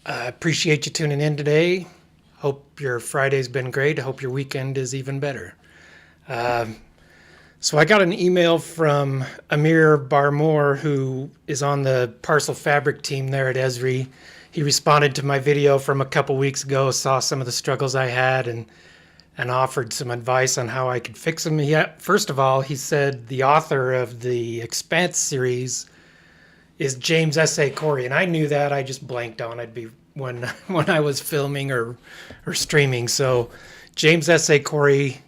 I appreciate you tuning in today. Hope your Friday's been great. I hope your weekend is even better. So I got an email from Amir Barmore, who is on the Parcel Fabric team there at Esri. He responded to my video from a couple weeks ago, saw some of the struggles I had, and offered some advice on how I could fix them. First of all, he said the author of the Expanse series is James S.A. Corey, and I knew that. I just blanked on it when when I was filming or streaming. So James S.A. Corey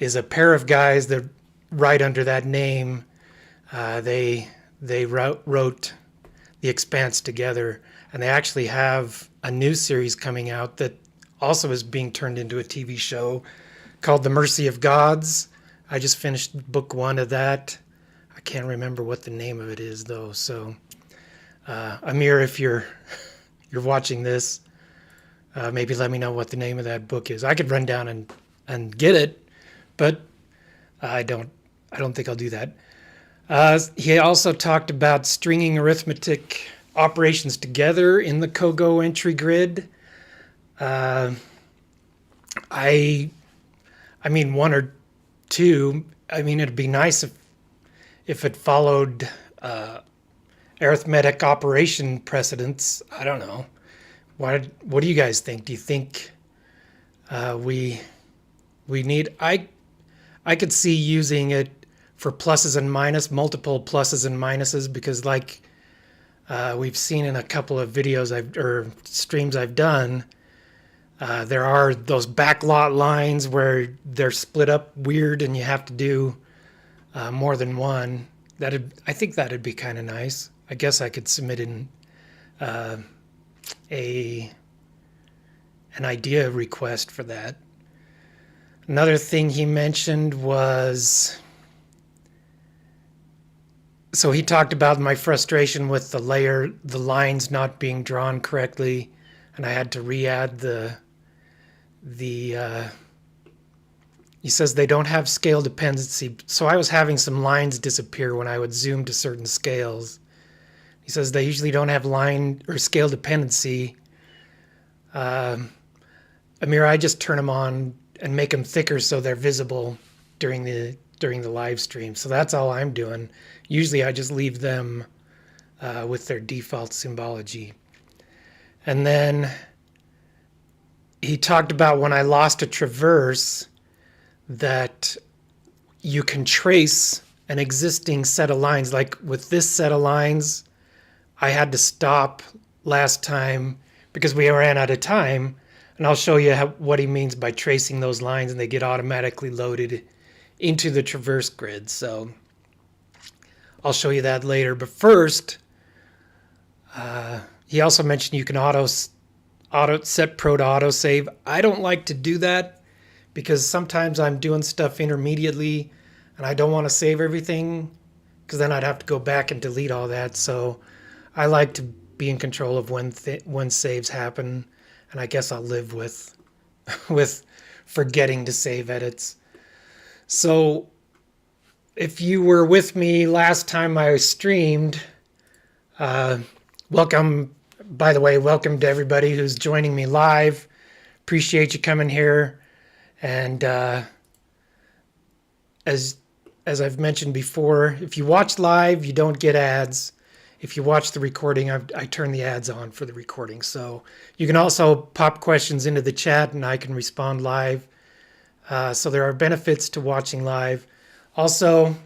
is a pair of guys that write under that name. They wrote The Expanse together, and they actually have a new series coming out that also is being turned into a TV show called The Mercy of Gods. I just finished book 1 of that. I can't remember what the name of it is though. So Amir, if you're watching this, maybe let me know what the name of that book is. I could run down and get it, but I don't think I'll do that. He also talked about stringing arithmetic operations together in the COGO entry grid. I mean, one or two. I mean, it'd be nice if it followed arithmetic operation precedents. I don't know. What do you guys think? Do you think we need? I could see using it for pluses and multiple pluses and minuses, because like we've seen in a couple of videos or streams I've done, there are those backlot lines where they're split up weird and you have to do more than one. I think that'd be kind of nice. I guess I could submit in an idea request for that. Another thing he mentioned was, so he talked about my frustration with the lines not being drawn correctly, and I had to re-add he says they don't have scale dependency. So I was having some lines disappear when I would zoom to certain scales. He says they usually don't have line or scale dependency. Amir, I just turn them on and make them thicker so they're visible during the live stream. So that's all I'm doing. Usually I just leave them with their default symbology. And then he talked about when I lost a traverse that you can trace an existing set of lines. Like with this set of lines, I had to stop last time because we ran out of time. And I'll show you what he means by tracing those lines, and they get automatically loaded into the traverse grid. So I'll show you that later. But first, he also mentioned you can set pro to autosave. I don't like to do that because sometimes I'm doing stuff intermediately and I don't want to save everything, because then I'd have to go back and delete all that. So I like to be in control of when saves happen, and I guess I'll live with forgetting to save edits. So if you were with me last time I streamed, welcome. By the way, welcome to everybody who's joining me live. Appreciate you coming here. And as I've mentioned before, if you watch live, you don't get ads. If you watch the recording, I turn the ads on for the recording. So you can also pop questions into the chat and I can respond live. So there are benefits to watching live. Also,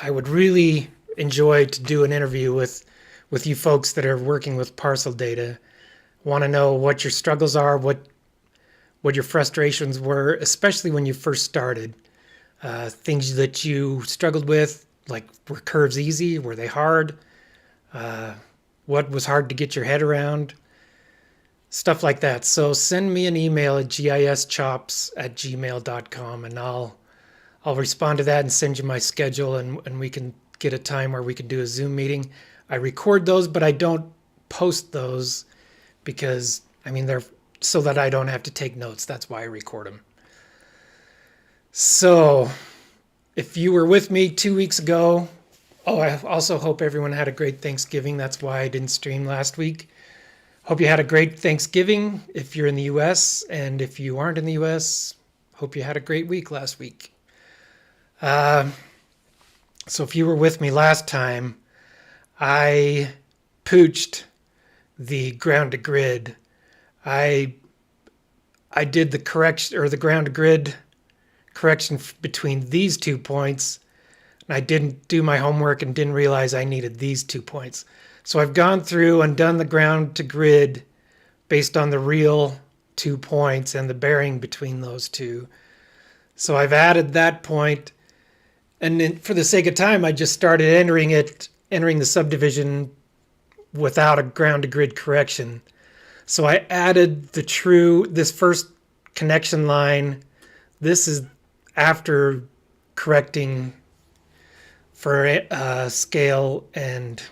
I would really enjoy to do an interview with you folks that are working with parcel data. Want to know what your struggles are, what your frustrations were, especially when you first started. Things that you struggled with, like were curves easy? Were they hard? What was hard to get your head around? Stuff like that. So send me an email at gischops@gmail.com and I'll respond to that and send you my schedule, and we can get a time where we can do a Zoom meeting. I record those, but I don't post those because, I mean, they're so that I don't have to take notes. That's why I record them. So if you were with me 2 weeks ago, I also hope everyone had a great Thanksgiving. That's why I didn't stream last week. Hope you had a great Thanksgiving if you're in the US, and if you aren't in the US, hope you had a great week last week. Uh, so if you were with me last time, I pooched the ground to grid. I did the correction, or the ground to grid correction between these 2 points, and I didn't do my homework and didn't realize I needed these 2 points. So I've gone through and done the ground to grid based on the real 2 points and the bearing between those two. So I've added that point, and then for the sake of time, I just started entering the subdivision without a ground to grid correction. So I added this first connection line. This is after correcting for scale and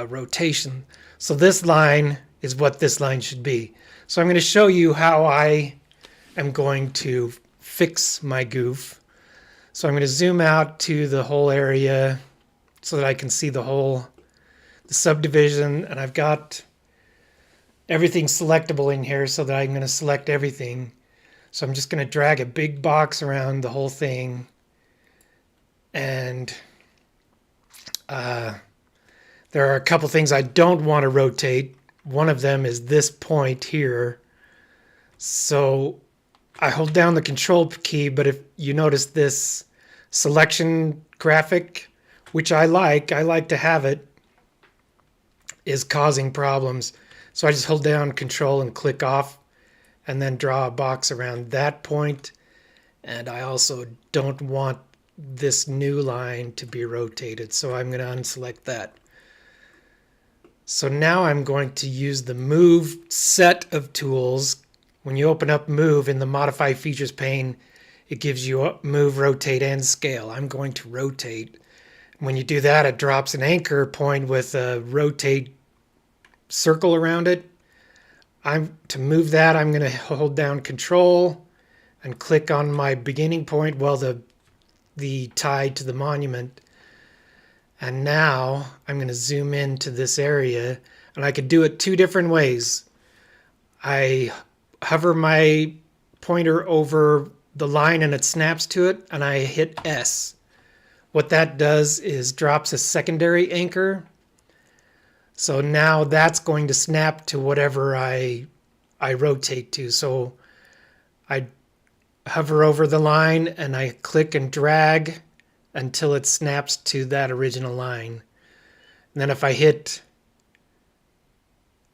rotation. So this line is what this line should be. So I'm going to show you how I am going to fix my goof. So I'm going to zoom out to the whole area so that I can see the subdivision, and I've got everything selectable in here so that I'm going to select everything. So I'm just going to drag a big box around the whole thing, and there are a couple things I don't want to rotate. One of them is this point here. So I hold down the control key, but if you notice this selection graphic, which I like to have it, is causing problems. So I just hold down control and click off, and then draw a box around that point. And I also don't want this new line to be rotated, so I'm going to unselect that. So now I'm going to use the Move set of tools. When you open up Move in the Modify Features pane, it gives you Move, Rotate, and Scale. I'm going to rotate. When you do that, it drops an anchor point with a rotate circle around it. To move that, I'm going to hold down Control and click on my beginning point, the tie to the monument. And now I'm going to zoom into this area, and I could do it 2 different ways. I hover my pointer over the line and it snaps to it, and I hit S. What that does is drops a secondary anchor. So now that's going to snap to whatever I rotate to. So I hover over the line and I click and drag until it snaps to that original line. And then if I hit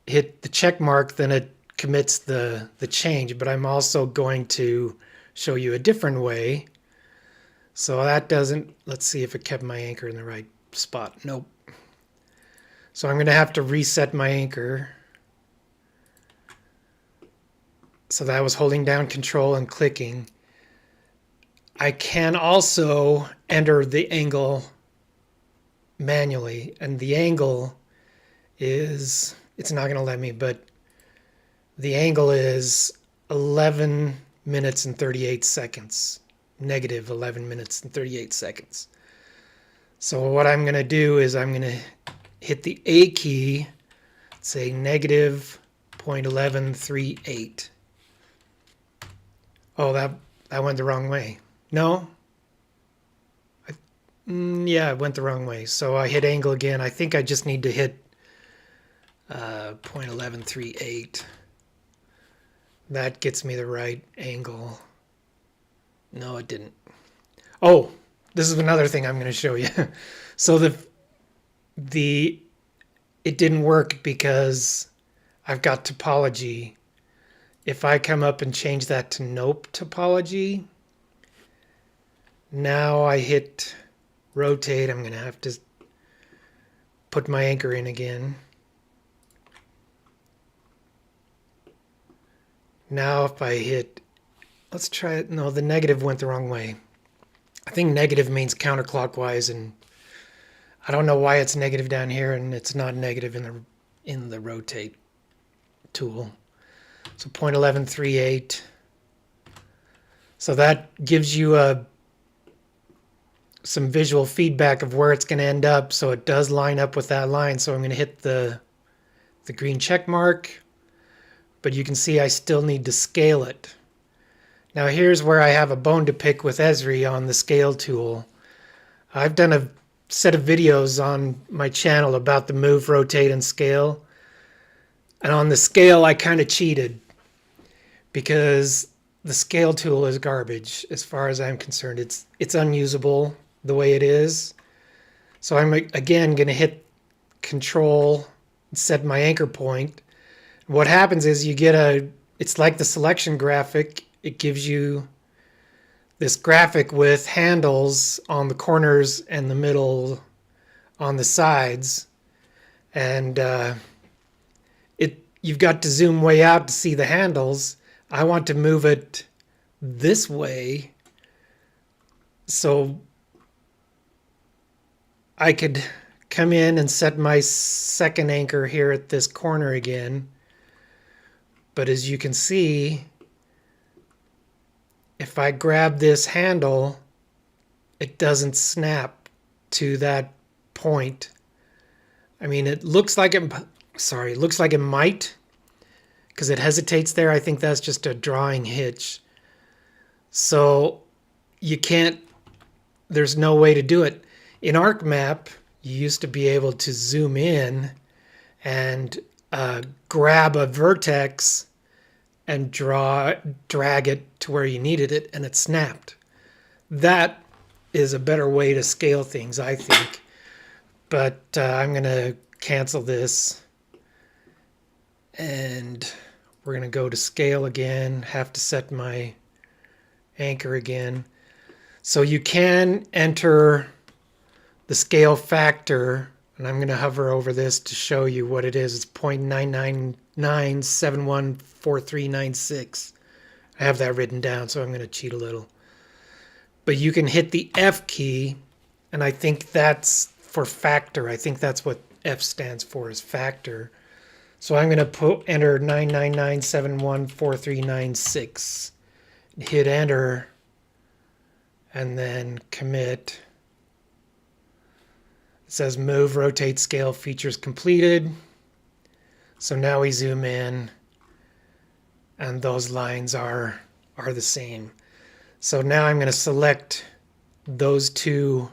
the check mark, then it commits the change. But I'm also going to show you a different way. So that doesn't, let's see if it kept my anchor in the right spot. Nope. So I'm going to have to reset my anchor. So that was holding down Control and clicking. I can also enter the angle manually, and the angle is, it's not going to let me, but the angle is 11 minutes and 38 seconds. Negative 11 minutes and 38 seconds. So what I'm going to do is I'm going to hit the A key, say negative 0.1138. Oh, that went the wrong way. No? Yeah, it went the wrong way. So I hit angle again. I think I just need to hit 0.1138. That gets me the right angle. No, it didn't. Oh, this is another thing I'm going to show you. So it didn't work because I've got topology. If I come up and change that to nope topology, now I hit rotate. I'm going to have to put my anchor in again. Now if I hit, let's try it. No, the negative went the wrong way. I think negative means counterclockwise, and I don't know why it's negative down here and it's not negative in the rotate tool. So 0.1138. So that gives you some visual feedback of where it's going to end up. So it does line up with that line. So I'm going to hit the the green check mark, but you can see I still need to scale it. Now here's where I have a bone to pick with Esri on the scale tool. I've done a set of videos on my channel about the move, rotate, and scale. And on the scale, I kind of cheated because the scale tool is garbage as far as I'm concerned. It's unusable the way it is. So I'm again going to hit Control and set my anchor point. What happens is you get it's like the selection graphic. It gives you this graphic with handles on the corners and the middle on the sides. And you've got to zoom way out to see the handles. I want to move it this way so I could come in and set my second anchor here at this corner again. But as you can see, if I grab this handle, it doesn't snap to that point. I mean, it looks like it might, because it hesitates there. I think that's just a drawing hitch. So you can't, there's no way to do it. In ArcMap, you used to be able to zoom in and grab a vertex and drag it to where you needed it, and it snapped. That is a better way to scale things, I think. But I'm going to cancel this, and we're going to go to scale again, have to set my anchor again. So you can enter the scale factor, and I'm going to hover over this to show you what it is. It's 0.999714396. I have that written down, so I'm going to cheat a little. But you can hit the F key, and I think that's for factor. I think that's what F stands for, is factor. So I'm going to enter 999714396. Hit enter, and then commit. It says move, rotate, scale features completed. So now we zoom in, and those lines are the same. So now I'm going to select those two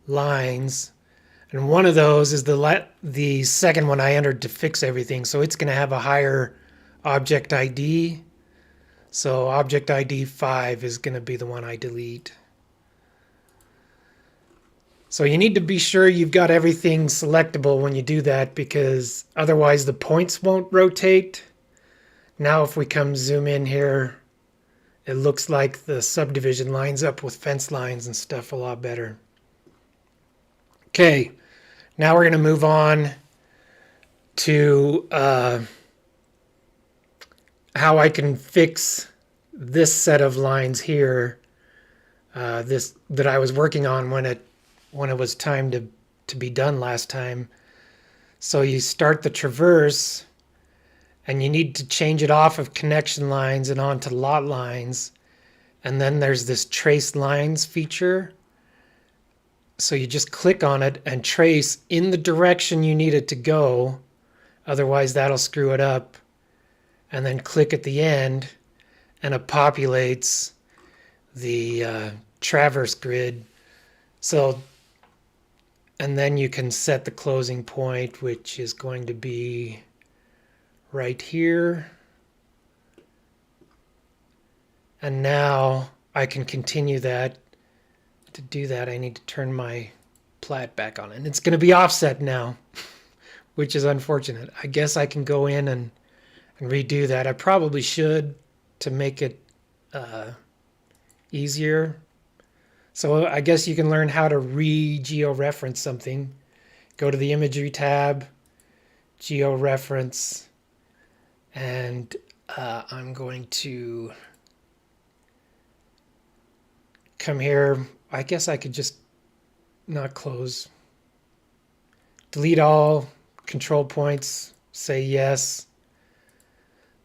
lines, and one of those is the second one I entered to fix everything. So it's going to have a higher object ID. So object ID 5 is going to be the one I delete. So you need to be sure you've got everything selectable when you do that, because otherwise the points won't rotate. Now if we come zoom in here, it looks like the subdivision lines up with fence lines and stuff a lot better. Okay, now we're going to move on to how I can fix this set of lines here, this that I was working on when it was time to be done last time. So you start the traverse, and you need to change it off of connection lines and onto lot lines. And then there's this trace lines feature. So you just click on it and trace in the direction you need it to go. Otherwise that'll screw it up. And then click at the end, and it populates the traverse grid. So, and then you can set the closing point, which is going to be right here. And now I can continue that. To do that, I need to turn my plat back on. And it's going to be offset now, which is unfortunate. I guess I can go in and redo that. I probably should, to make it easier. So I guess you can learn how to re-georeference something. Go to the imagery tab, georeference, and I'm going to come here. I guess I could just not close. Delete all control points, say yes.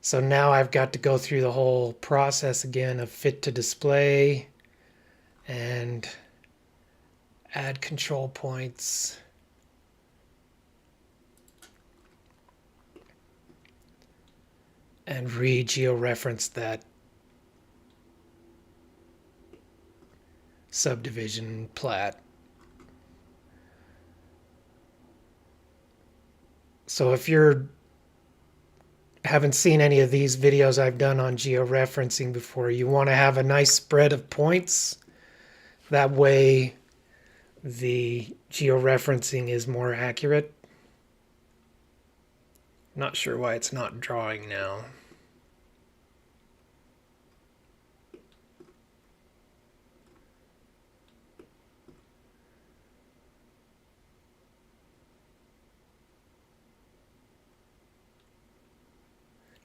So now I've got to go through the whole process again of fit to display and add control points. and re-georeference that subdivision plat. So if you haven't seen any of these videos I've done on georeferencing before, you want to have a nice spread of points. That way the georeferencing is more accurate. Not sure why it's not drawing now.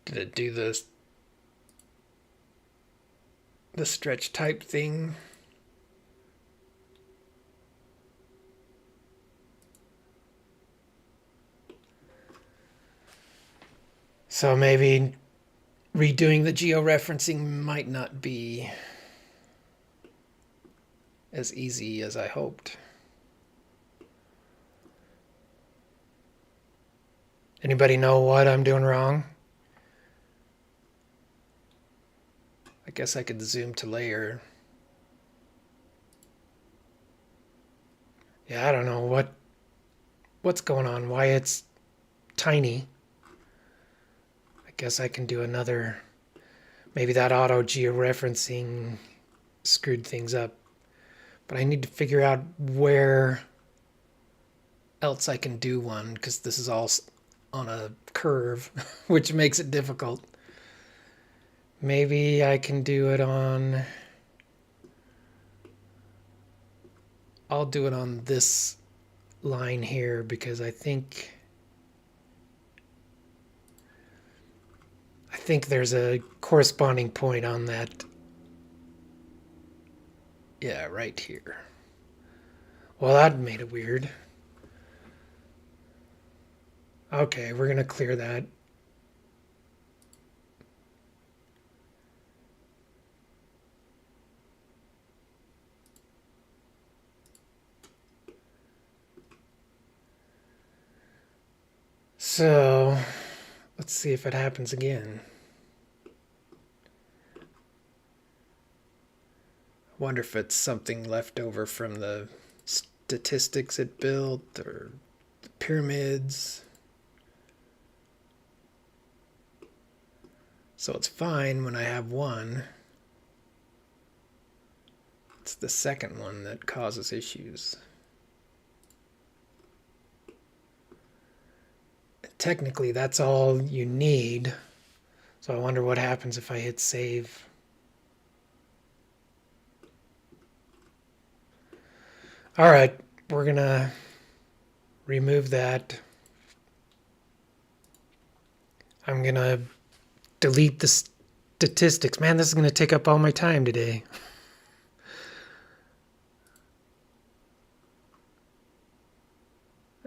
Did it do the stretch type thing? So maybe redoing the georeferencing might not be as easy as I hoped. Anybody know what I'm doing wrong? I guess I could zoom to layer. Yeah, I don't know what's going on, why it's tiny. I guess I can do another, maybe that auto georeferencing screwed things up. But I need to figure out where else I can do one, because this is all on a curve, which makes it difficult. Maybe I can do it on, I'll do it on this line here, because I think there's a corresponding point on that. Yeah, right here. Well, that made it weird. Okay, we're going to clear that. So, let's see if it happens again. I wonder if it's something left over from the statistics it built or the pyramids. So it's fine when I have one. It's the second one that causes issues. Technically, that's all you need. So I wonder what happens if I hit save. All right, we're gonna remove that. I'm gonna delete the statistics. Man, this is gonna take up all my time today.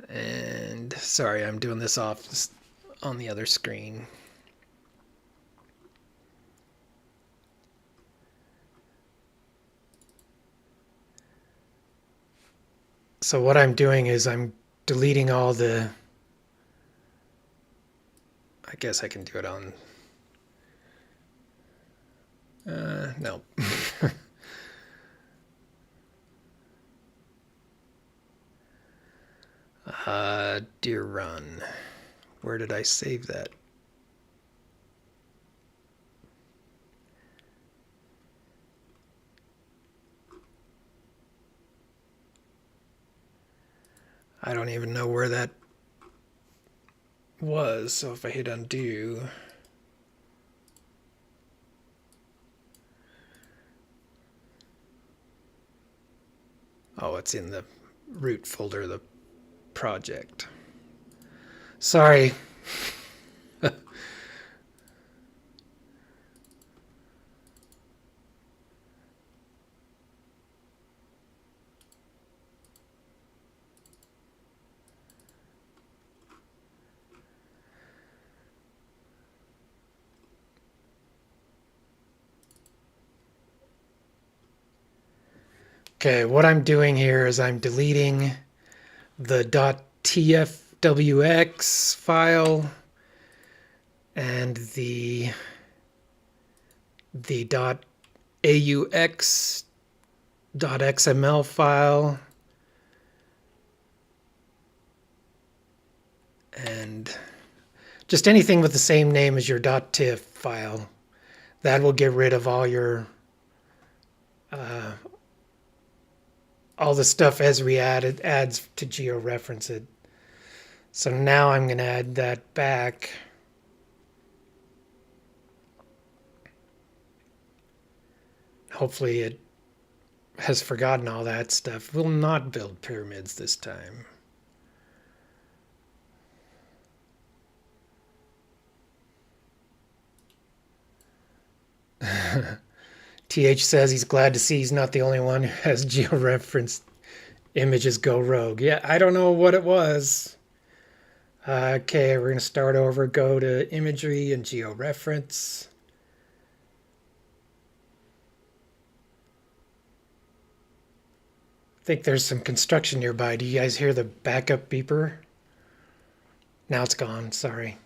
And sorry, I'm doing this off on the other screen. So what I'm doing is I'm deleting all the, I guess I can do it on, no. Dear run. Where did I save that? I don't even know where that was, so if I hit undo, oh, it's in the root folder of the project. Sorry. Okay, what I'm doing here is I'm deleting the .tfwx file and the .aux.xml file, and just anything with the same name as your .tiff file. That will get rid of all your all the stuff Esri adds to georeference it. So now I'm going to add that back. Hopefully it has forgotten all that stuff. We'll not build pyramids this time. TH says he's glad to see he's not the only one who has georeferenced images go rogue. Yeah, I don't know what it was. Okay, we're going to start over, go to imagery and georeference. I think there's some construction nearby. Do you guys hear the backup beeper? Now it's gone, sorry.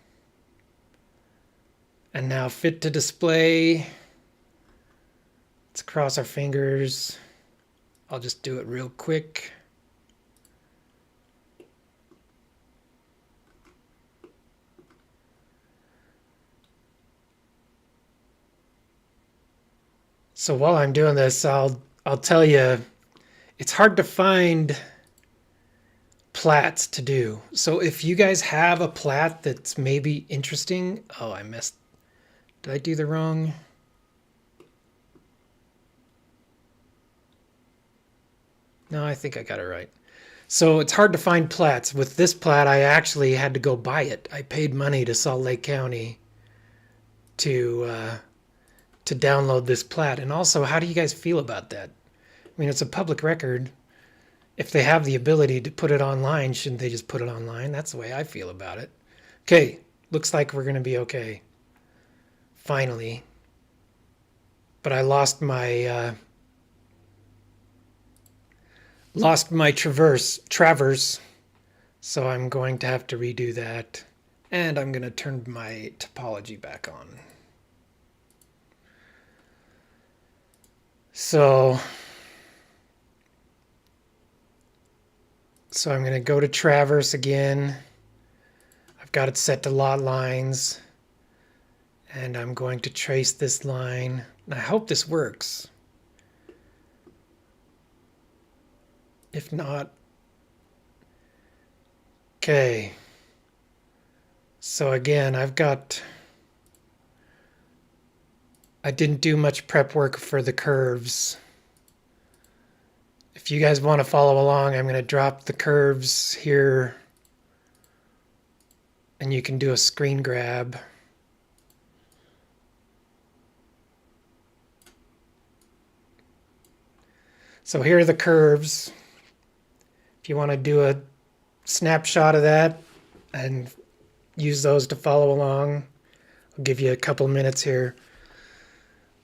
And now fit to display. Let's cross our fingers. I'll just do it real quick. So while I'm doing this, I'll tell you, it's hard to find plats to do. So if you guys have a plat that's maybe interesting, oh, I missed. Did I do the wrong? No, I think I got it right. So it's hard to find plats. With this plat, I actually had to go buy it. I paid money to Salt Lake County to download this plat. And also, how do you guys feel about that? I mean, it's a public record. If they have the ability to put it online, shouldn't they just put it online? That's the way I feel about it. Okay, looks like we're going to be okay. Finally. But I lost my traverse, so I'm going to have to redo that. And I'm going to turn my topology back on. So I'm going to go to traverse again. I've got it set to lot lines. And I'm going to trace this line. And I hope this works. If not, okay. So again, I didn't do much prep work for the curves. If you guys want to follow along, I'm going to drop the curves here. And you can do a screen grab. So here are the curves. If you want to do a snapshot of that and use those to follow along, I'll give you a couple minutes here.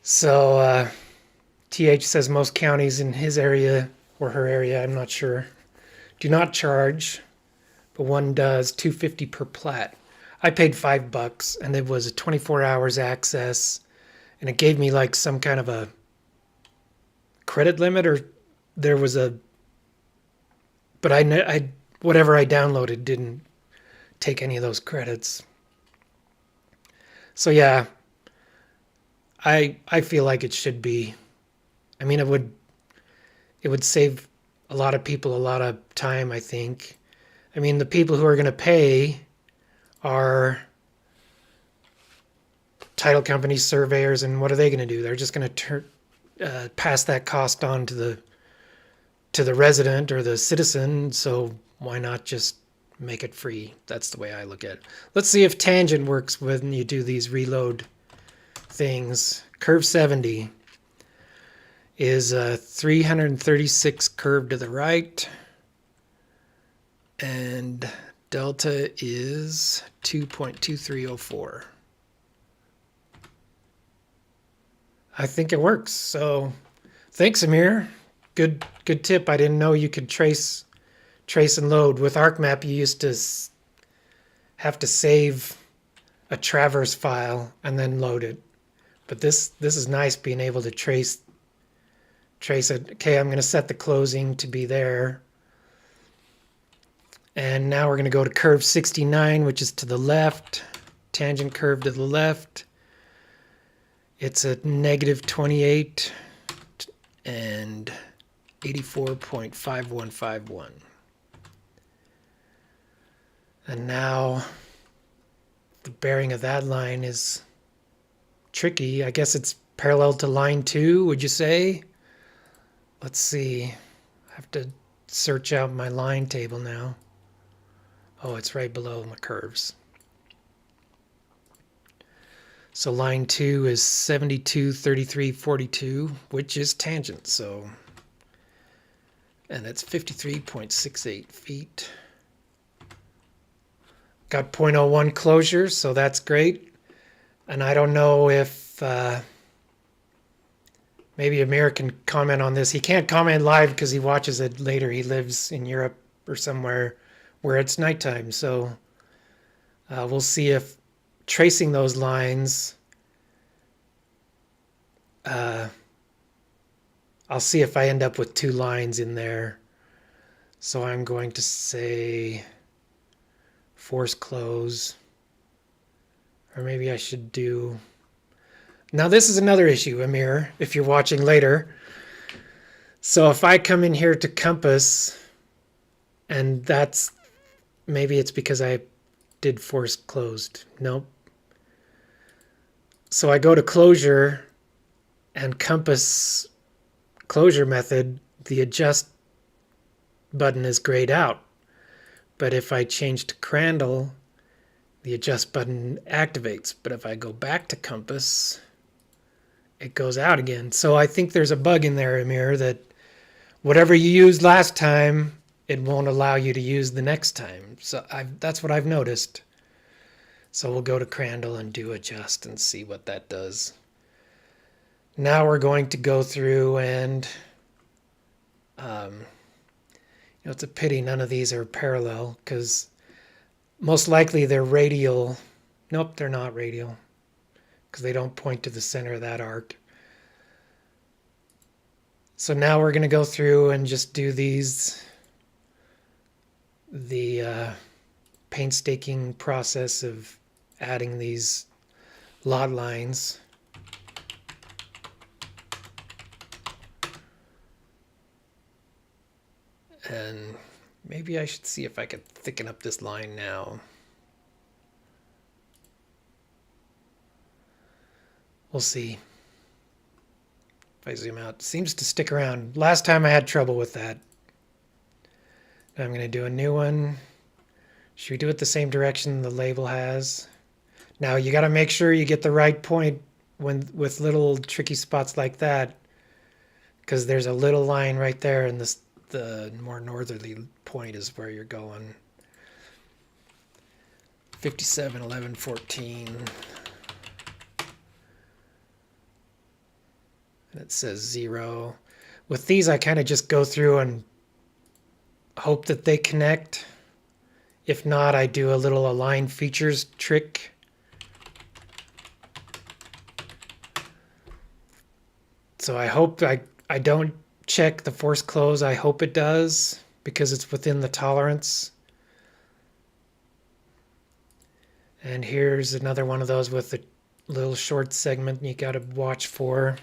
So TH says most counties in his area or her area, I'm not sure, do not charge, but one does, $250 per plat. I paid $5 and it was a 24 hours access, and it gave me like some kind of a credit limit, or there was a, but I whatever I downloaded didn't take any of those credits. So yeah, I feel like it should be. I mean, it would save a lot of people a lot of time, I think. I mean, the people who are going to pay are title companies, surveyors, and what are they going to do? They're just going to pass that cost on to the resident or the citizen. So why not just make it free? That's the way I look at it. Let's see if tangent works when you do these reload things. Curve 70 is 336 curve to the right, and delta is 2.2304. I think it works. So thanks, Amir. Good tip. I didn't know you could trace and load. With ArcMap, you used to have to save a traverse file and then load it. But this is nice, being able to trace it. Okay, I'm going to set the closing to be there. And now we're going to go to curve 69, which is to the left. Tangent curve to the left. It's a negative 28 and 84.5151. And now the bearing of that line is tricky. I guess it's parallel to line 2, would you say? Let's see. I have to search out my line table now. Oh, it's right below my curves. So line 2 is 72, 33, 42, which is tangent. So, and that's 53.68 feet. Got 0.01 closure, so that's great. And I don't know if maybe Amir can comment on this. He can't comment live because he watches it later. He lives in Europe or somewhere where it's nighttime. So we'll see if tracing those lines, I'll see if I end up with 2 lines in there. So I'm going to say force close, or maybe I should do, now this is another issue, Amir, if you're watching later. So if I come in here to compass, and that's, maybe it's because I did force closed. Nope. So I go to closure and compass closure method, the adjust button is grayed out. But if I change to Crandall, the adjust button activates. But if I go back to compass, it goes out again. So I think there's a bug in there, Amir, that whatever you used last time, it won't allow you to use the next time. So that's what I've noticed. So we'll go to Crandall and do adjust and see what that does. Now we're going to go through and, it's a pity none of these are parallel, because most likely they're radial. Nope, they're not radial, because they don't point to the center of that arc. So now we're going to go through and just do these, the painstaking process of adding these lot lines. And maybe I should see if I could thicken up this line now. We'll see. If I zoom out, it seems to stick around. Last time I had trouble with that. I'm going to do a new one. Should we do it the same direction the label has? Now you got to make sure you get the right point with little tricky spots like that, because there's a little line right there, and the more northerly point is where you're going. 57, 11, 14. And it says 0. With these, I kind of just go through and hope that they connect. If not, I do a little align features trick. So I hope I don't check the force close. I hope it does, because it's within the tolerance. And here's another one of those with a little short segment you got to watch for.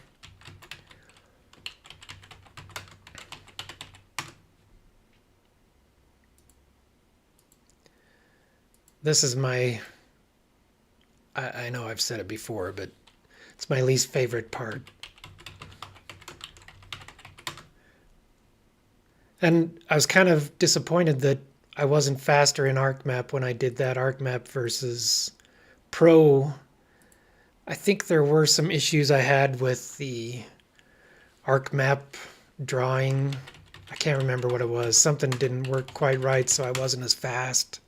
This is my, I know I've said it before, but it's my least favorite part. And I was kind of disappointed that I wasn't faster in ArcMap when I did that ArcMap versus Pro. I think there were some issues I had with the ArcMap drawing. I can't remember what it was. Something didn't work quite right, so I wasn't as fast.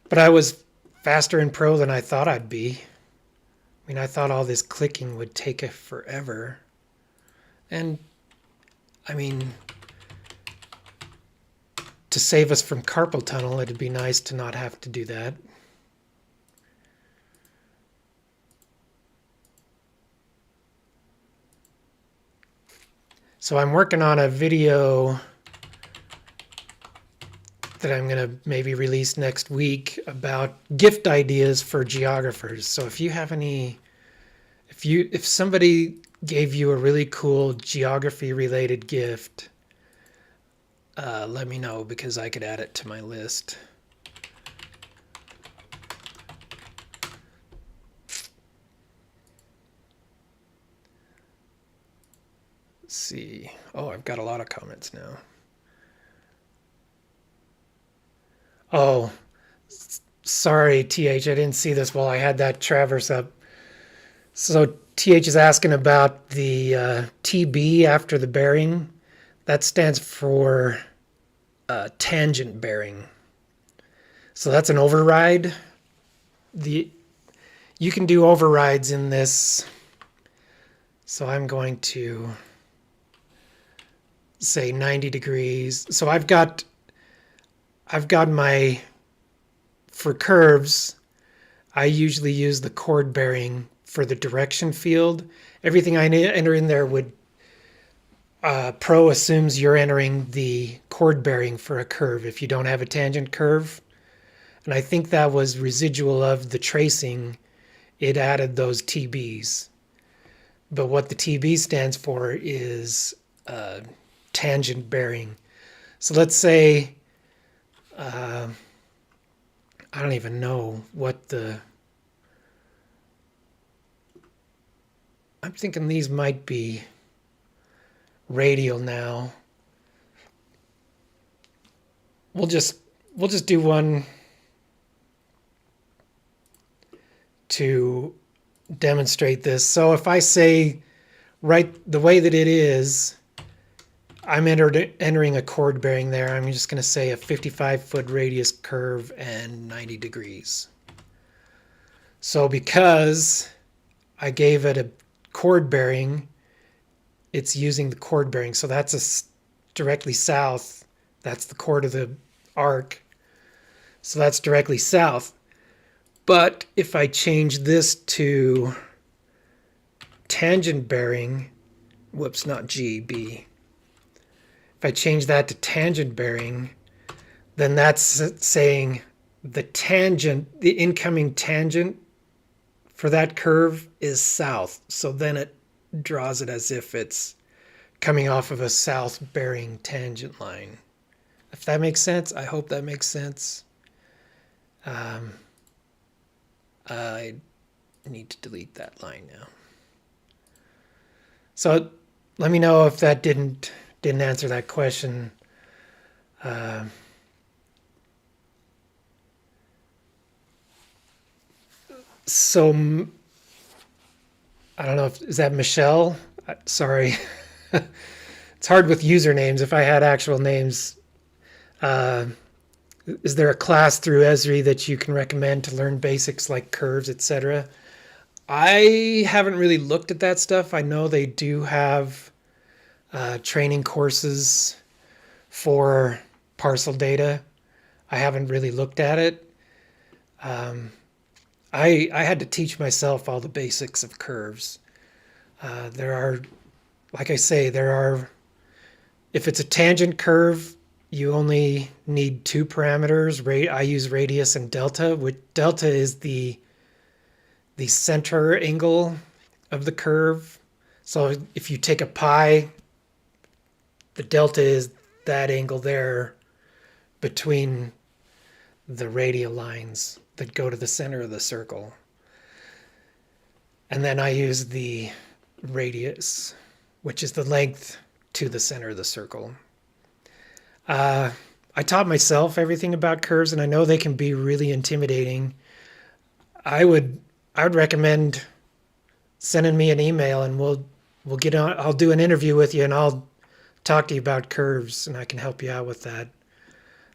But I was faster in Pro than I thought I'd be. I mean, I thought all this clicking would take forever. And, I mean, to save us from carpal tunnel, it'd be nice to not have to do that. So I'm working on a video that I'm going to maybe release next week about gift ideas for geographers. So if you have any, if somebody gave you a really cool geography related gift, let me know because I could add it to my list. Let's see. Oh, I've got a lot of comments now. Oh, sorry, TH, I didn't see this while I had that traverse up. So TH is asking about the TB after the bearing. That stands for tangent bearing. So that's an override. You can do overrides in this. So I'm going to say 90 degrees. So I've got my, for curves, I usually use the chord bearing for the direction field. Everything I enter in there would, Pro assumes you're entering the chord bearing for a curve if you don't have a tangent curve. And I think that was residual of the tracing. It added those TBs. But what the TB stands for is tangent bearing. So let's say, I don't even know what I'm thinking these might be radial now. We'll just do one to demonstrate this. So if I say right the way that it is, I'm entering a chord bearing there. I'm just going to say a 55-foot radius curve and 90 degrees. So because I gave it a chord bearing, it's using the chord bearing. So that's directly south. That's the chord of the arc. So that's directly south. But if I change this to tangent bearing, whoops, not G, B. If I change that to tangent bearing, then that's saying the tangent, the incoming tangent for that curve is south. So then it draws it as if it's coming off of a south bearing tangent line. If that makes sense, I hope that makes sense. I need to delete that line now. So let me know if that didn't answer that question. So I don't know is that Michelle? Sorry. It's hard with usernames. If I had actual names, is there a class through Esri that you can recommend to learn basics like curves, etc.? I haven't really looked at that stuff. I know they do have training courses for parcel data. I haven't really looked at it. I had to teach myself all the basics of curves. There are, like I say, if it's a tangent curve, you only need two parameters. I use radius and delta, which delta is the center angle of the curve. So if you take a pi, the delta is that angle there between the radial lines that go to the center of the circle. And then I use the radius, which is the length to the center of the circle. I taught myself everything about curves, and I know they can be really intimidating. I would recommend sending me an email, and we'll get on. I'll do an interview with you, and I'll talk to you about curves, and I can help you out with that.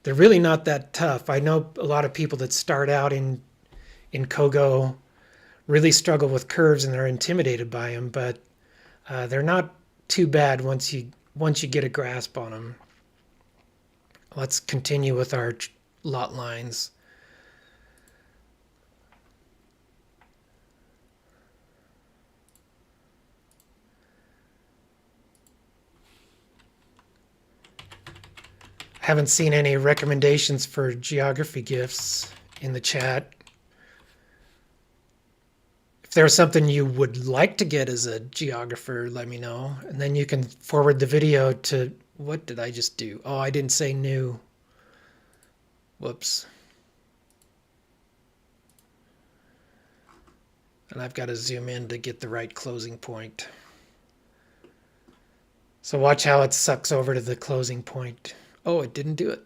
They're really not that tough. I know a lot of people that start out in COGO really struggle with curves, and they're intimidated by them, but they're not too bad once you get a grasp on them. Let's continue with our lot lines. Haven't seen any recommendations for geography gifts in the chat. If there's something you would like to get as a geographer, let me know. And then you can forward the video to, what did I just do? Oh, I didn't say new. Whoops. And I've got to zoom in to get the right closing point. So watch how it sucks over to the closing point. Oh, it didn't do it.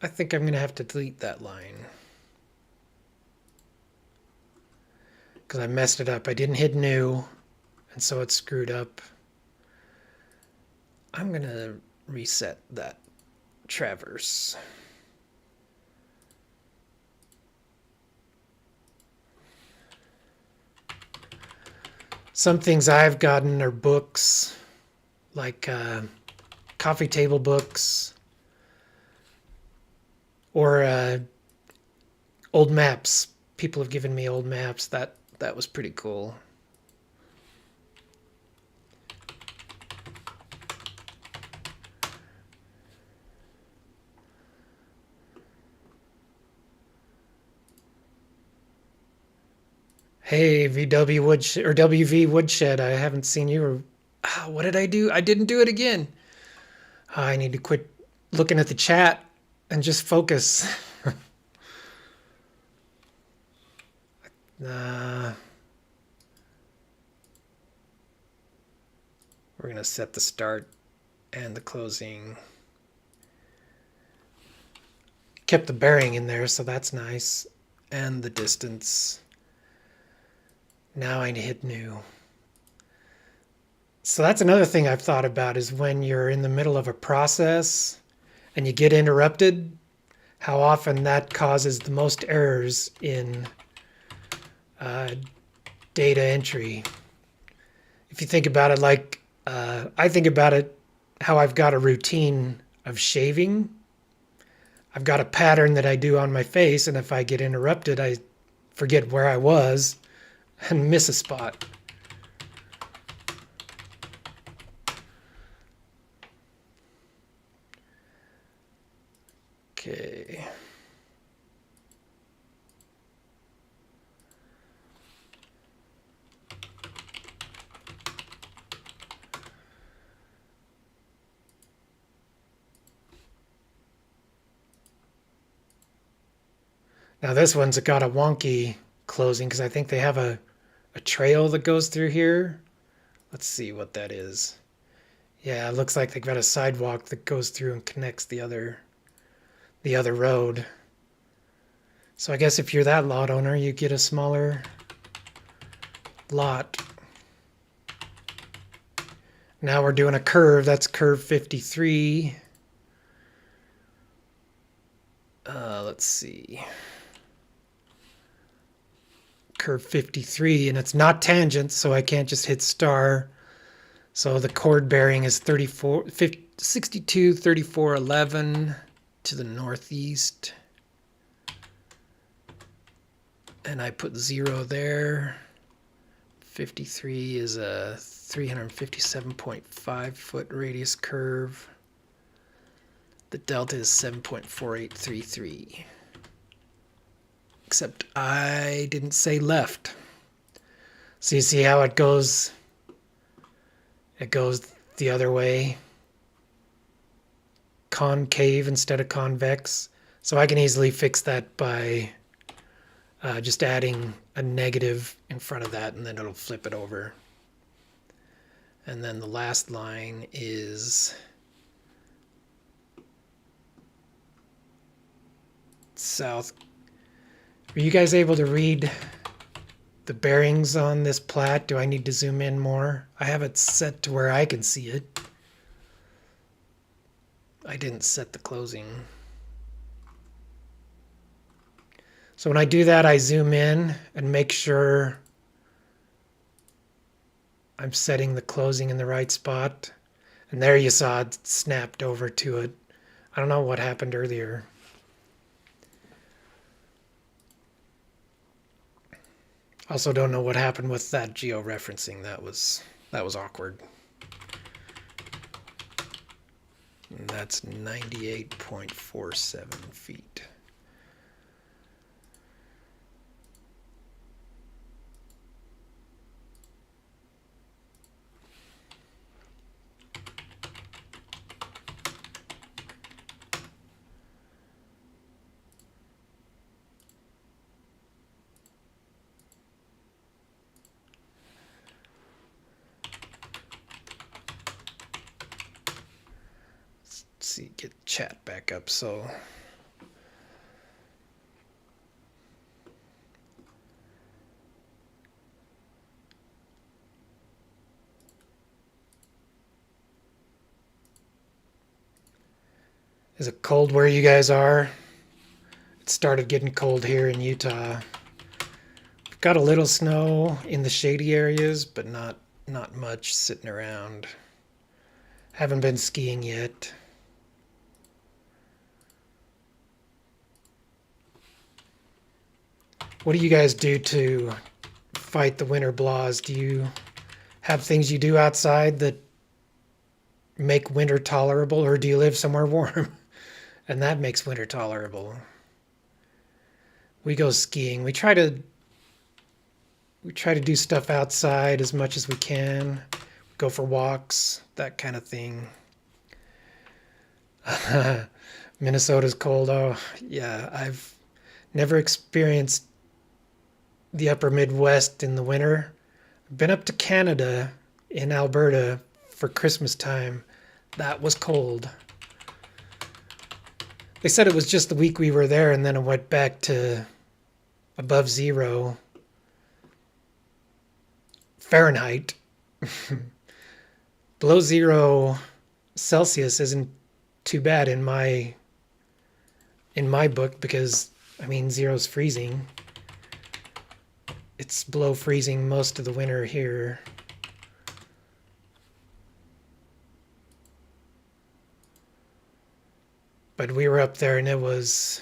I think I'm going to have to delete that line. Because I messed it up. I didn't hit new, and so it screwed up. I'm going to reset that traverse. Some things I've gotten are books, like coffee table books, or old maps. People have given me old maps. That was pretty cool. Hey, VW Woodshed or WV Woodshed, I haven't seen you. What did I do? I didn't do it again. I need to quit looking at the chat and just focus. We're going to set the start and the closing. Kept the bearing in there, so that's nice. And the distance. Now I hit new. So that's another thing I've thought about, is when you're in the middle of a process and you get interrupted, how often that causes the most errors in data entry. If you think about it like, I think about it how I've got a routine of shaving. I've got a pattern that I do on my face, and if I get interrupted, I forget where I was and miss a spot. Okay. Now this one's got a wonky closing because I think they have a trail that goes through here. Let's see what that is. Yeah, it looks like they've got a sidewalk that goes through and connects the other road. So I guess if you're that lot owner, you get a smaller lot. Now we're doing a curve. That's curve 53. Let's see. Curve 53, and it's not tangent, so I can't just hit star. So the chord bearing is 62, 34, 11 to the northeast. And I put 0 there. 53 is a 357.5 foot radius curve. The delta is 7.4833. Except I didn't say left. So you see how it goes? It goes the other way. Concave instead of convex. So I can easily fix that by just adding a negative in front of that, and then it'll flip it over. And then the last line is south. Are you guys able to read the bearings on this plat? Do I need to zoom in more? I have it set to where I can see it. I didn't set the closing. So when I do that, I zoom in and make sure I'm setting the closing in the right spot. And there you saw it snapped over to it. I don't know what happened earlier. Also don't know what happened with that georeferencing. That was awkward. And that's 98.47 feet. See, get chat back up. So is it cold where you guys are? It started getting cold here in Utah. We've got a little snow in the shady areas, but not much sitting around. Haven't been skiing yet. What do you guys do to fight the winter blahs? Do you have things you do outside that make winter tolerable, or do you live somewhere warm and that makes winter tolerable? We go skiing. We try to do stuff outside as much as we can. Go for walks, that kind of thing. Minnesota's cold. Oh, yeah. I've never experienced the upper Midwest in the winter. I've been up to Canada in Alberta for Christmas time. That was cold. They said it was just the week we were there, and then it went back to above 0 Fahrenheit. Below 0 Celsius isn't too bad in my book, because I mean 0's freezing. It's below freezing most of the winter here. But we were up there and it was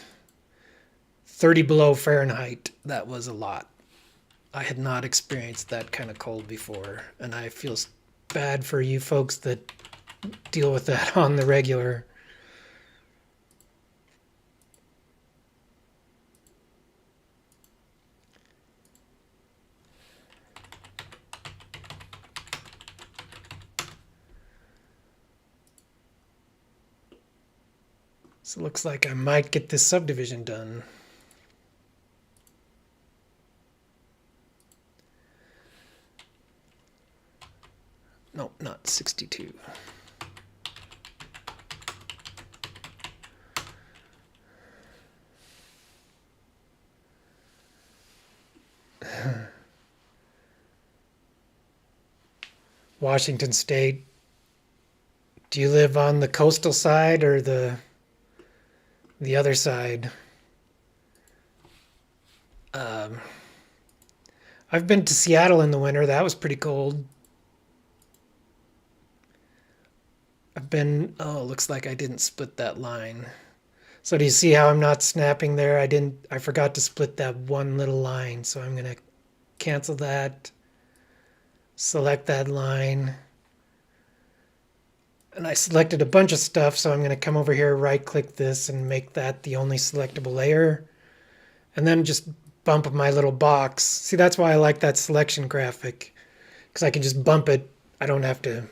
30 below Fahrenheit. That was a lot. I had not experienced that kind of cold before, and I feel bad for you folks that deal with that on the regular. So it looks like I might get this subdivision done. No, not 62. Washington State. Do you live on the coastal side or the other side? I've been to Seattle in the winter. That was pretty cold. Oh, looks like I didn't split that line. So do you see how I'm not snapping there? I forgot to split that one little line. So I'm going to cancel that, select that line. And I selected a bunch of stuff, so I'm going to come over here, right-click this, and make that the only selectable layer. And then just bump my little box. See, that's why I like that selection graphic, because I can just bump it. I don't have to...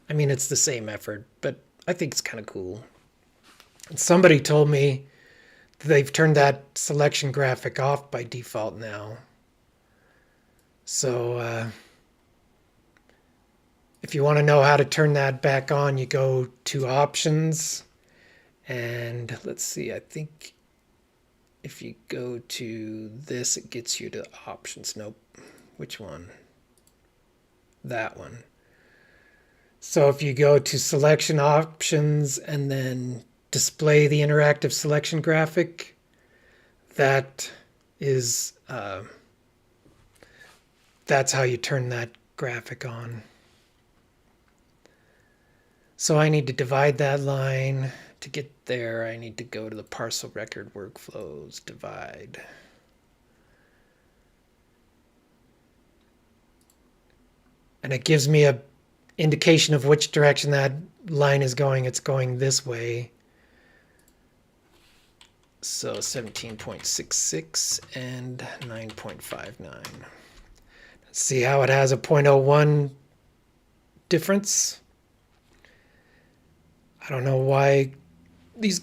I mean, it's the same effort, but I think it's kind of cool. And somebody told me that they've turned that selection graphic off by default now. So if you want to know how to turn that back on, you go to Options. And let's see, I think if you go to this, it gets you to Options. Nope. Which one? That one. So if you go to Selection Options and then display the interactive selection graphic, that is, that's how you turn that graphic on. So I need to divide that line. To get there, I need to go to the parcel record workflows, divide. And it gives me a indication of which direction that line is going. It's going this way. So 17.66 and 9.59. Let's see how it has a 0.01 difference. I don't know why these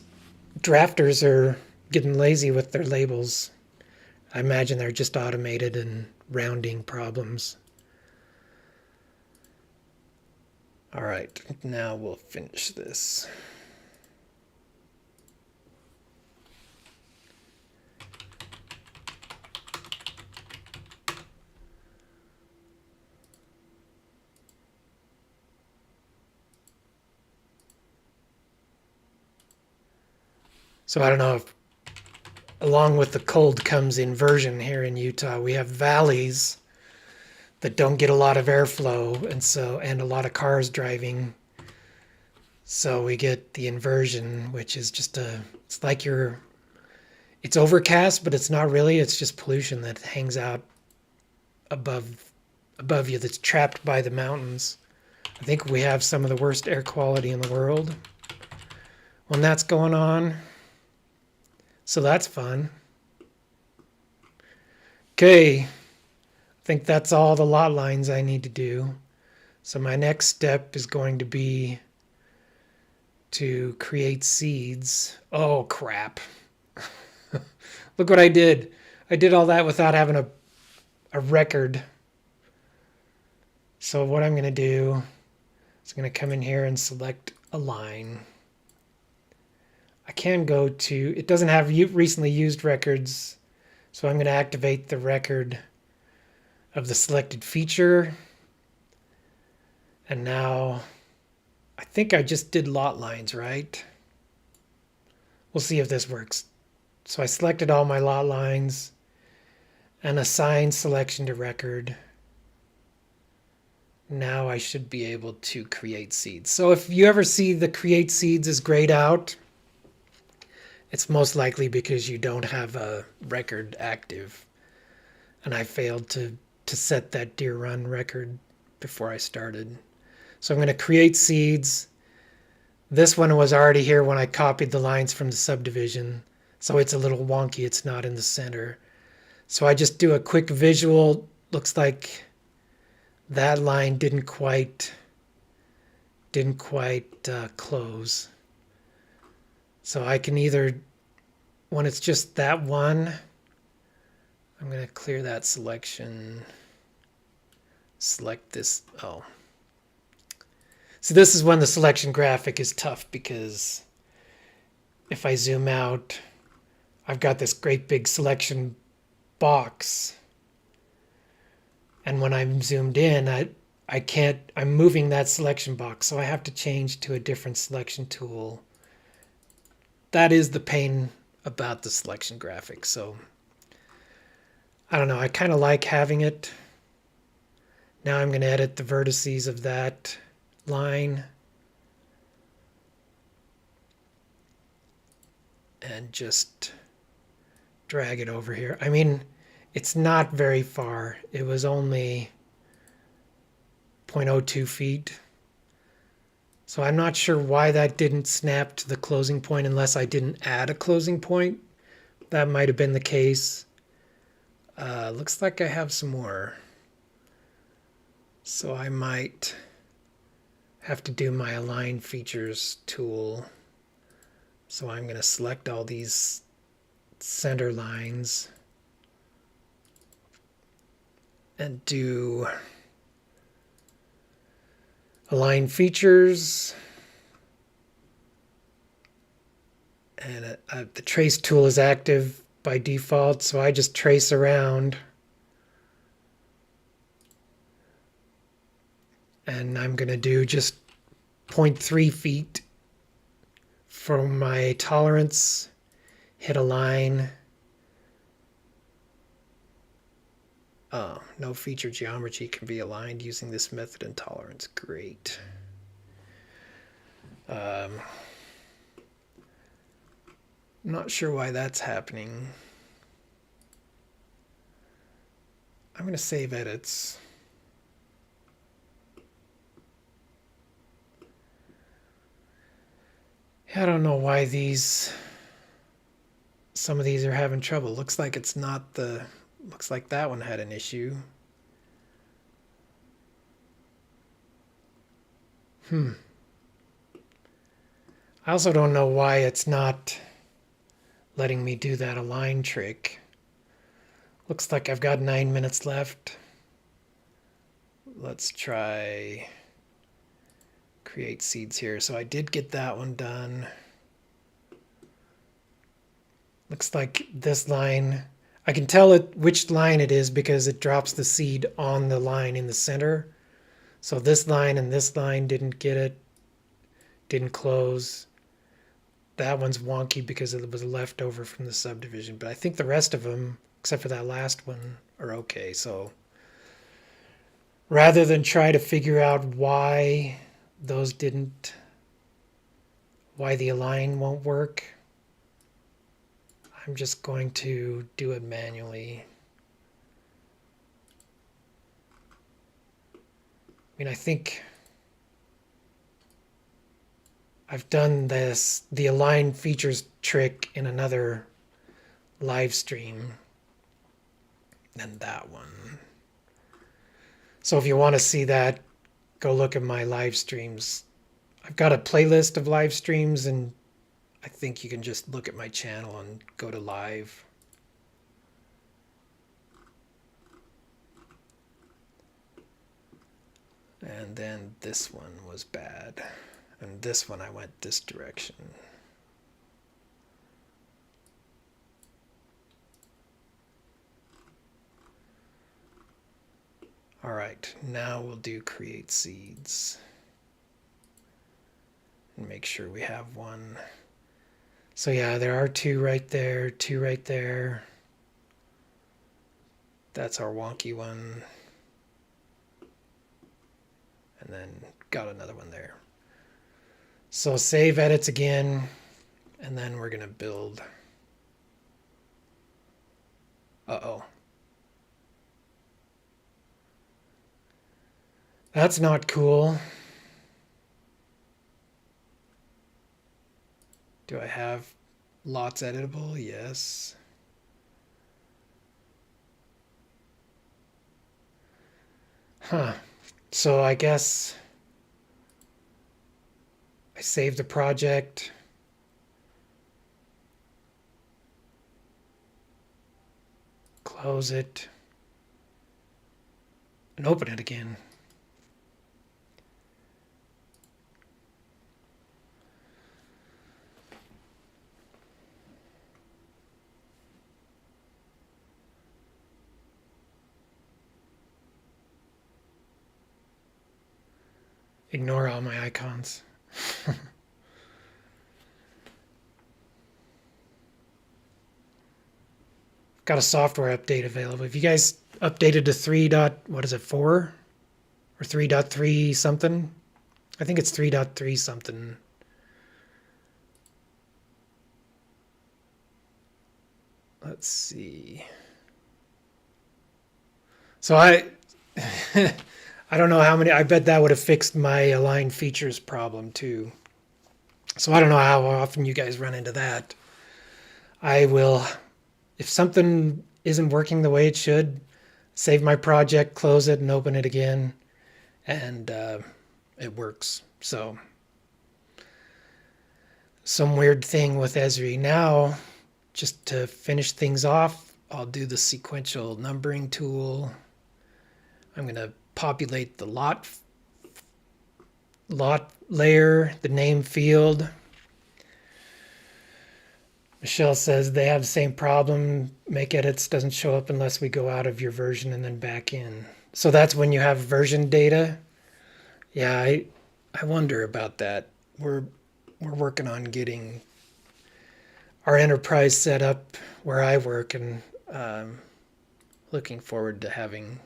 drafters are getting lazy with their labels. I imagine they're just automated and rounding problems. All right, now we'll finish this. So I don't know if along with the cold comes inversion here in Utah. We have valleys that don't get a lot of airflow and a lot of cars driving. So we get the inversion, which is just it's like it's overcast, but it's not really. It's just pollution that hangs out above you that's trapped by the mountains. I think we have some of the worst air quality in the world when that's going on. So that's fun. Okay, I think that's all the lot lines I need to do. So my next step is going to be to create seeds. Oh, crap. Look what I did. I did all that without having a record. So what I'm going to do is I'm going to come in here and select a line. I can go to, it doesn't have recently used records, so I'm going to activate the record of the selected feature. And now, I think I just did lot lines, right? We'll see if this works. So I selected all my lot lines and assigned selection to record. Now I should be able to create seeds. So if you ever see the create seeds is grayed out, it's most likely because you don't have a record active. And I failed to set that deer run record before I started. So I'm going to create seeds. This one was already here when I copied the lines from the subdivision. So it's a little wonky. It's not in the center. So I just do a quick visual. Looks like that line didn't quite close. So I can either, when it's just that one, I'm going to clear that selection, select this. Oh. So this is when the selection graphic is tough, because if I zoom out, I've got this great big selection box. And when I'm zoomed in, I can't, I'm moving that selection box. So I have to change to a different selection tool. That is the pain about the selection graphic. So I don't know, I kind of like having it. Now I'm going to edit the vertices of that line and just drag it over here. I mean, it's not very far. It was only 0.02 feet. So I'm not sure why that didn't snap to the closing point unless I didn't add a closing point. That might have been the case. Looks like I have some more. So I might have to do my align features tool. So I'm going to select all these center lines and do align features. And the trace tool is active by default, so I just trace around. And I'm going to do just 0.3 feet for my tolerance. Hit align. Oh, no feature geometry can be aligned using this method and tolerance. Great. Not sure why that's happening. I'm going to save edits. I don't know why some of these are having trouble. Looks like it's not looks like that one had an issue. I also don't know why it's not letting me do that align trick. Looks like I've got 9 minutes left. Let's try create seeds here. So I did get that one done. Looks like this line, I can tell it which line it is because it drops the seed on the line in the center. So this line and this line didn't get it, didn't close. That one's wonky because it was left over from the subdivision, but I think the rest of them, except for that last one, are okay. So rather than try to figure out why those didn't, why the align won't work, I'm just going to do it manually. I mean, I think I've done the align features trick in another live stream than that one. So if you want to see that, go look at my live streams. I've got a playlist of live streams, and I think you can just look at my channel and go to live. And then this one was bad. And this one I went this direction. All right, now we'll do create seeds. And make sure we have one. So yeah, there are 2 right there, 2 right there. That's our wonky one. And then got another one there. So save edits again, and then we're gonna build. Uh-oh. That's not cool. Do I have lots editable? Yes. Huh. So I guess I save the project. Close it. And open it again. Ignore all my icons. Got a software update available. If you guys updated to 3. What is it, 4? Or 3.3 something? I think it's 3.3 something. Let's see. So I don't know how many, I bet that would have fixed my align features problem too. So I don't know how often you guys run into that. I will, if something isn't working the way it should, save my project, close it, and open it again, and it works. So some weird thing with Esri. Now, just to finish things off, I'll do the sequential numbering tool. I'm going to populate the lot layer, the name field. Michelle says they have the same problem. Make edits doesn't show up unless we go out of your version and then back in. So that's when you have version data. Yeah, I wonder about that. We're working on getting our enterprise set up where I work, and looking forward to having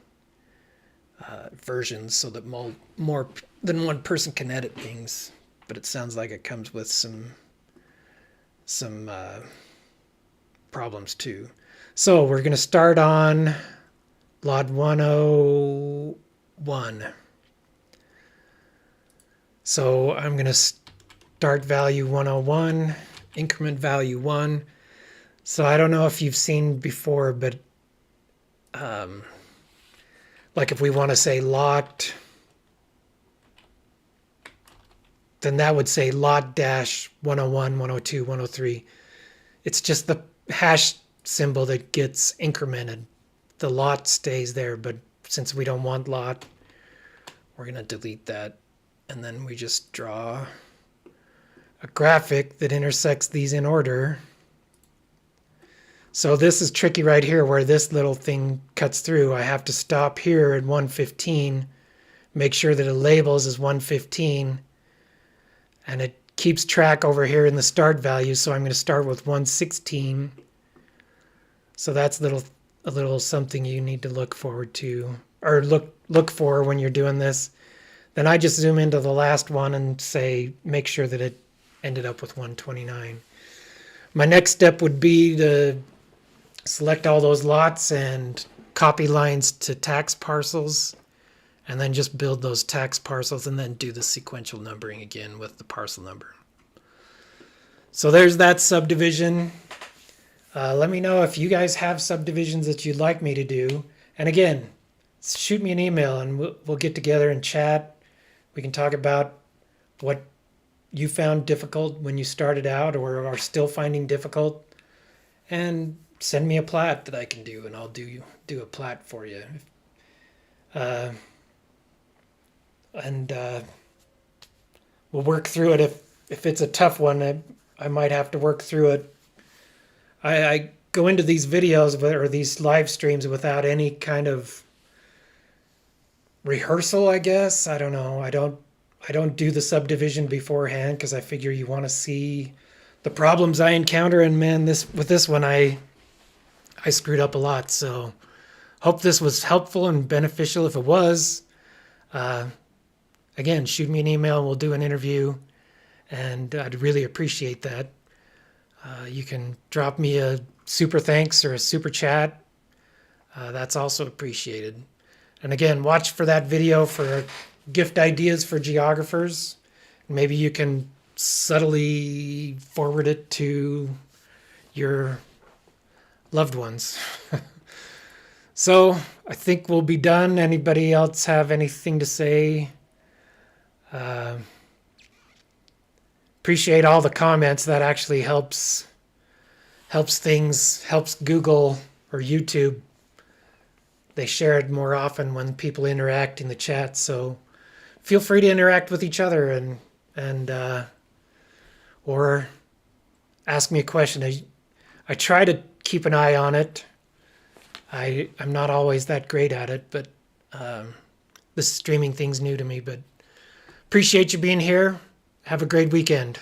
versions so that more than one person can edit things. But it sounds like it comes with some problems too. So we're going to start on lot 101. So I'm going to start value 101, increment value 1. So I don't know if you've seen before, but like if we want to say lot, then that would say lot dash 101, 102, 103. It's just the hash symbol that gets incremented. The lot stays there, but since we don't want lot, we're going to delete that. And then we just draw a graphic that intersects these in order. So this is tricky right here where this little thing cuts through. I have to stop here at 115, make sure that it labels as 115, and it keeps track over here in the start value. So I'm going to start with 116. So that's a little something you need to look forward to, or look for when you're doing this. Then I just zoom into the last one and say, make sure that it ended up with 129. My next step would be to select all those lots and copy lines to tax parcels, and then just build those tax parcels and then do the sequential numbering again with the parcel number. So there's that subdivision. Let me know if you guys have subdivisions that you'd like me to do. And again, shoot me an email and we'll get together and chat. We can talk about what you found difficult when you started out or are still finding difficult. And send me a plat that I can do, and I'll do a plat for you. We'll work through it. If it's a tough one, I might have to work through it. I go into these videos or these live streams without any kind of rehearsal, I guess. I don't know. I don't do the subdivision beforehand because I figure you want to see the problems I encounter. And man, with this one, I screwed up a lot. So hope this was helpful and beneficial. If it was, again, shoot me an email and we'll do an interview. And I'd really appreciate that. You can drop me a super thanks or a super chat. That's also appreciated. And again, watch for that video for gift ideas for geographers. Maybe you can subtly forward it to your loved ones. So I think we'll be done. Anybody else have anything to say? Appreciate all the comments. That actually helps Google or YouTube. They share it more often when people interact in the chat. So feel free to interact with each other and or ask me a question. I try to keep an eye on it. I'm not always that great at it, but this streaming thing's new to me. But appreciate you being here. Have a great weekend.